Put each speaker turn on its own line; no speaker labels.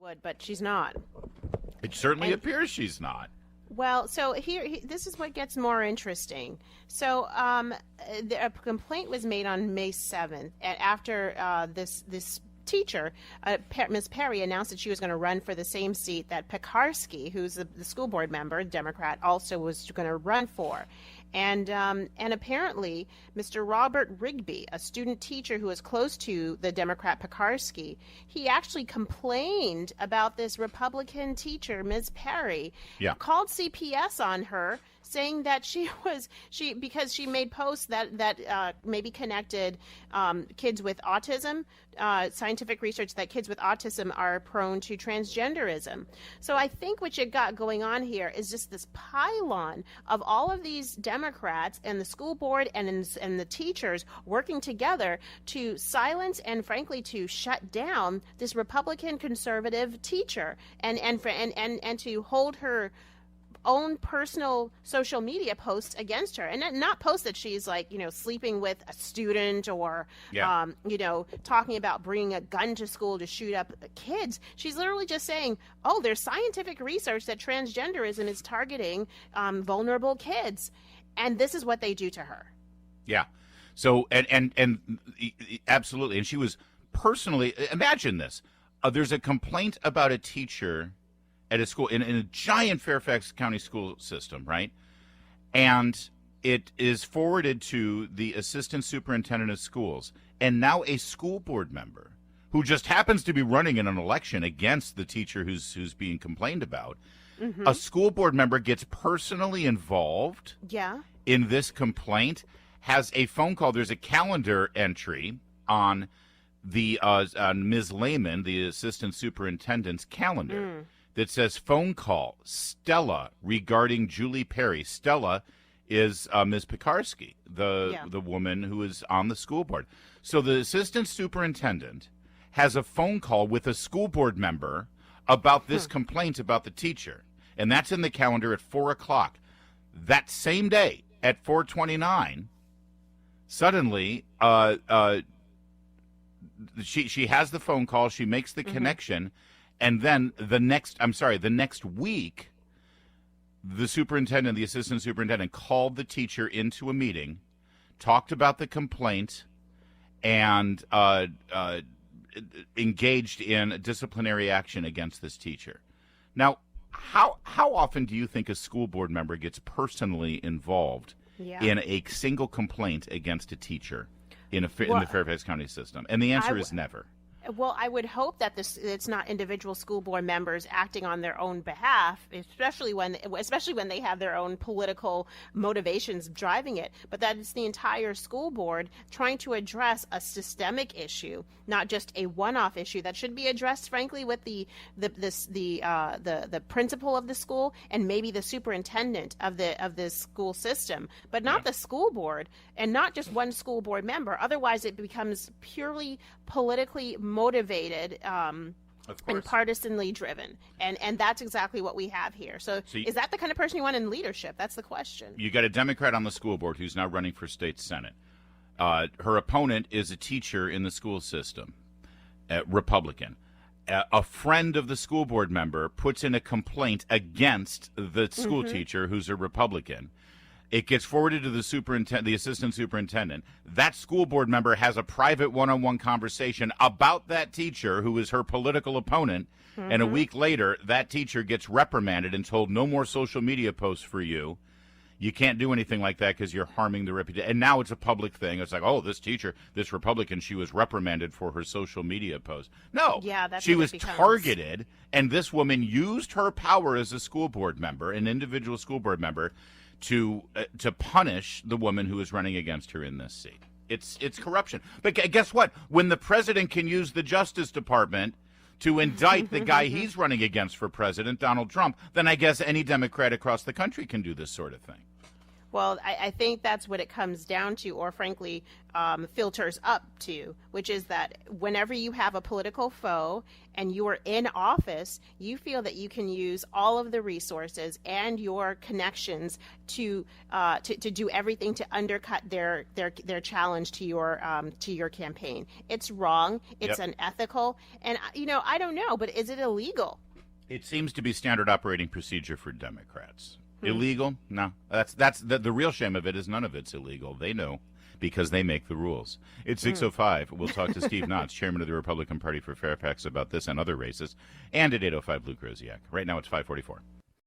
Would, but she's not.
It certainly appears she's not.
Well, so this is what gets more interesting. So, a complaint was made on May 7th, after this teacher, Ms. Perry, announced that she was going to run for the same seat that Pekarsky, who's the school board member, Democrat, also was going to run for. And apparently, Mr. Robert Rigby, a student teacher who was close to the Democrat Pekarsky, he actually complained about this Republican teacher, Ms. Perry, called CPS on her, saying that because she made posts that maybe connected kids with autism, scientific research that kids with autism are prone to transgenderism. So I think what you got going on here is just this pylon of all of these Democrats and the school board and the teachers working together to silence and frankly to shut down this Republican conservative teacher and to hold her own personal social media posts against her, and not posts that she's like, sleeping with a student or, talking about bringing a gun to school to shoot up kids. She's literally just saying, oh, there's scientific research that transgenderism is targeting vulnerable kids, and this is what they do to her.
Yeah. So, and absolutely. And she was personally, imagine this. There's a complaint about a teacher at a school in a giant Fairfax County school system, right? And it is forwarded to the assistant superintendent of schools. And now a school board member who just happens to be running in an election against the teacher who's being complained about, a school board member gets personally involved in this complaint, has a phone call. There's a calendar entry on the Ms. Lehman, the assistant superintendent's calendar. That says phone call, Stella, regarding Julie Perry. Stella is Ms. Pekarsky, the woman who is on the school board. So the assistant superintendent has a phone call with a school board member about this complaint about the teacher. And that's in the calendar at 4 o'clock. That same day at 4:29, suddenly she has the phone call. She makes the connection. And then the next week, the assistant superintendent called the teacher into a meeting, talked about the complaint, and engaged in disciplinary action against this teacher. Now, how often do you think a school board member gets personally involved in a single complaint against a teacher in the Fairfax County system? And the answer is never.
Well, I would hope that it's not individual school board members acting on their own behalf, especially when they have their own political motivations driving it, but that it's the entire school board trying to address a systemic issue, not just a one-off issue that should be addressed, frankly, with the principal of the school and maybe the superintendent of the school system, but not the school board and not just one school board member. Otherwise, it becomes purely politically motivated and partisanly driven, and that's exactly what we have here. So is that the kind of person you want in leadership? That's the question.
You got a Democrat on the school board who's now running for state senate. Her opponent is a teacher in the school system, Republican. A friend of the school board member puts in a complaint against the school teacher who's a Republican. It gets forwarded to the assistant superintendent. That school board member has a private one-on-one conversation about that teacher who is her political opponent. And a week later, that teacher gets reprimanded and told no more social media posts for you. You can't do anything like that because you're harming the reputation. And now it's a public thing. It's like, oh, this teacher, this Republican, she was reprimanded for her social media post. No, she was targeted, and this woman used her power as a school board member, an individual school board member, to punish the woman who is running against her in this seat. It's corruption. But guess what? When the president can use the Justice Department to indict the guy he's running against for president, Donald Trump, then I guess any Democrat across the country can do this sort of thing.
Well, I think that's what it comes down to, or frankly, filters up to, which is that whenever you have a political foe and you are in office, you feel that you can use all of the resources and your connections to do everything to undercut their challenge to your campaign. It's wrong. It's unethical, and I don't know, but is it illegal?
It seems to be standard operating procedure for Democrats. Illegal? No. That's the real shame of it is none of it's illegal. They know because they make the rules. It's 6:05. We'll talk to Steve Knotts, chairman of the Republican Party for Fairfax, about this and other races, and at 8:05 Luke Rosiak. Right now it's 5:44.